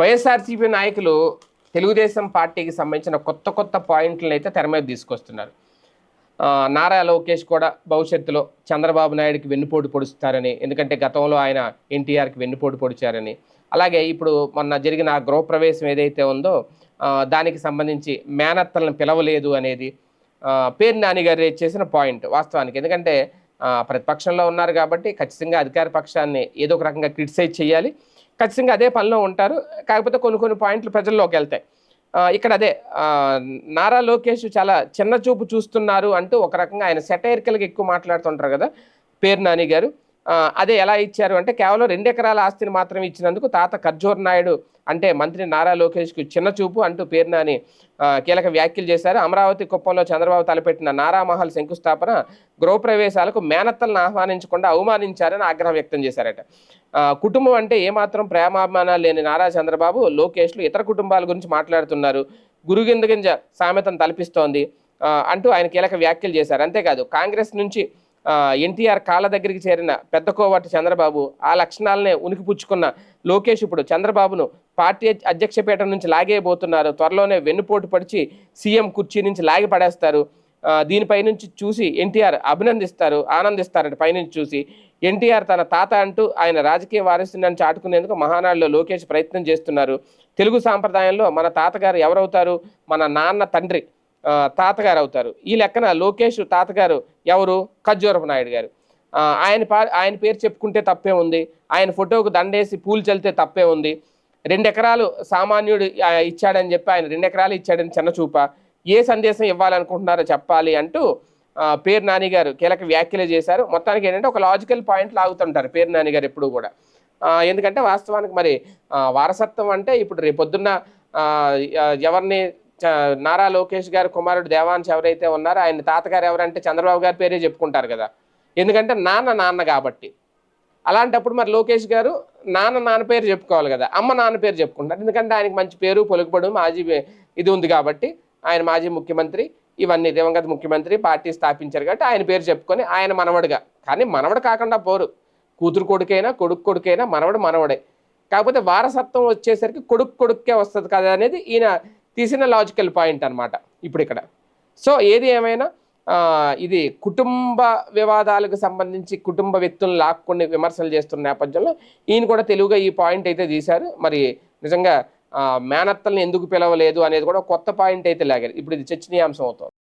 వైఎస్ఆర్సీపీ నాయకులు తెలుగుదేశం పార్టీకి సంబంధించిన కొత్త కొత్త పాయింట్లను అయితే తెర మీద తీసుకొస్తున్నారు. నారా లోకేష్ కూడా భవిష్యత్తులో చంద్రబాబు నాయుడుకి వెన్నుపోటు పొడుస్తారని, ఎందుకంటే గతంలో ఆయన ఎన్టీఆర్కి వెన్నుపోటు పొడిచారని, అలాగే ఇప్పుడు మొన్న జరిగిన గృహప్రవేశం ఏదైతే ఉందో దానికి సంబంధించి మేనత్తలను పిలవలేదు అనేది పేరు నాని గారు చేసిన పాయింట్ వాస్తవానికి. ఎందుకంటే ప్రతిపక్షంలో ఉన్నారు కాబట్టి ఖచ్చితంగా అధికార పక్షాన్ని ఏదో ఒక రకంగా క్రిటిసైజ్ చేయాలి. ఖచ్చితంగా అదే పనిలో ఉంటారు. కాకపోతే కొన్ని కొన్ని పాయింట్లు ప్రజల్లోకి వెళ్తాయి. ఇక్కడ అదే నారా లోకేష్ చాలా చిన్న చూపు చూస్తున్నారు అంటూ ఒక రకంగా ఆయన సెటైరికల్గా ఎక్కువ మాట్లాడుతుంటారు కదా పేరు నాని గారు. అదే ఎలా ఇచ్చారు అంటే కేవలం 2 ఎకరాల ఆస్తిని మాత్రమే ఇచ్చినందుకు తాత ఖర్జూర్ నాయుడు అంటే మంత్రి నారా లోకేష్కి చిన్న చూపు అంటూ పేరు నాని కీలక వ్యాఖ్యలు చేశారు. అమరావతి కుప్పంలో చంద్రబాబు తలపెట్టిన నారామహల్ శంకుస్థాపన గృహప్రవేశాలకు మేనత్తలను ఆహ్వానించకుండా అవమానించారని ఆగ్రహం వ్యక్తం చేశారట. కుటుంబం అంటే ఏమాత్రం ప్రేమాభిమానాలు లేని నారా చంద్రబాబు లోకేష్లు ఇతర కుటుంబాల గురించి మాట్లాడుతున్నారు, గురుగింద గింజ సామెతను తలపిస్తోంది అంటూ ఆయన కీలక వ్యాఖ్యలు చేశారు. అంతేకాదు కాంగ్రెస్ నుంచి ఎన్టీఆర్ కాళ్ళ దగ్గరికి చేరిన పెద్ద కోవటి చంద్రబాబు ఆ లక్షణాలనే ఉనికిపుచ్చుకున్న లోకేష్ ఇప్పుడు చంద్రబాబును పార్టీ అధ్యక్ష పీఠం నుంచి లాగేయబోతున్నారు. త్వరలోనే వెన్నుపోటు పడిచి సీఎం కుర్చీ నుంచి లాగి పడేస్తారు. దీనిపై నుంచి చూసి ఎన్టీఆర్ ఆనందిస్తారట. పైనుంచి చూసి ఎన్టీఆర్ తన తాత అంటూ ఆయన రాజకీయ వారసుని చాటుకునేందుకు మహానాడులో లోకేష్ ప్రయత్నం చేస్తున్నారు. తెలుగు సాంప్రదాయంలో మన తాతగారు ఎవరవుతారు? మన నాన్న తండ్రి తాతగారు అవుతారు. ఈ లెక్కన లోకేష్ తాతగారు ఎవరు? ఖర్జూరపు నాయుడు గారు. ఆయన పేరు చెప్పుకుంటే తప్పే ఉంది, ఆయన ఫోటోకు దండేసి పూలు చల్లితే తప్పే ఉంది. 2 ఎకరాలు సామాన్యుడు ఇచ్చాడని చెప్పి ఆయన 2 ఎకరాలు ఇచ్చాడని చిన్నచూప, ఏ సందేశం ఇవ్వాలనుకుంటున్నారో చెప్పాలి అంటూ పేరు నాని గారు కీలక వ్యాఖ్యలు చేశారు. మొత్తానికి ఏంటంటే ఒక లాజికల్ పాయింట్లు ఆగుతుంటారు పేరు నాని గారు ఎప్పుడు కూడా. ఎందుకంటే వాస్తవానికి మరి వారసత్వం అంటే ఇప్పుడు రేపొద్దున్న ఎవరిని నారా లోకేష్ గారు కుమారుడు దేవాంశ్ ఎవరైతే ఉన్నారో ఆయన తాతగారు ఎవరంటే చంద్రబాబు గారి పేరే చెప్పుకుంటారు కదా, ఎందుకంటే నాన్న కాబట్టి. అలాంటప్పుడు మరి లోకేష్ గారు నాన్న పేరు చెప్పుకోవాలి కదా, అమ్మ నాన్న పేరు చెప్పుకుంటారు. ఎందుకంటే ఆయనకి మంచి పేరు పొలుకుబడు మాజీ ఇది ఉంది కాబట్టి, ఆయన మాజీ ముఖ్యమంత్రి, ఇవన్నీ దివంగత ముఖ్యమంత్రి, పార్టీ స్థాపించారు కాబట్టి ఆయన పేరు చెప్పుకొని ఆయన మనవడుగా. కానీ మనవడు కాకుండా పోరు, కూతురు కొడుకైనా కొడుకైనా మనవడే. కాకపోతే వారసత్వం వచ్చేసరికి కొడుక్కే వస్తుంది కదా అనేది ఈయన తీసిన లాజికల్ పాయింట్ అనమాట ఇప్పుడు ఇక్కడ. సో ఏది ఏమైనా ఇది కుటుంబ వివాదాలకు సంబంధించి కుటుంబ వ్యక్తులను లాక్కొని విమర్శలు చేస్తున్న నేపథ్యంలో ఈయన కూడా తెలుగుగా ఈ పాయింట్ అయితే తీశారు. మరి నిజంగా మేనత్తల్ని ఎందుకు పిలవలేదు అనేది కూడా కొత్త పాయింట్ అయితే లాగారు. ఇప్పుడు ఇది చర్చనీయాంశం అవుతుంది.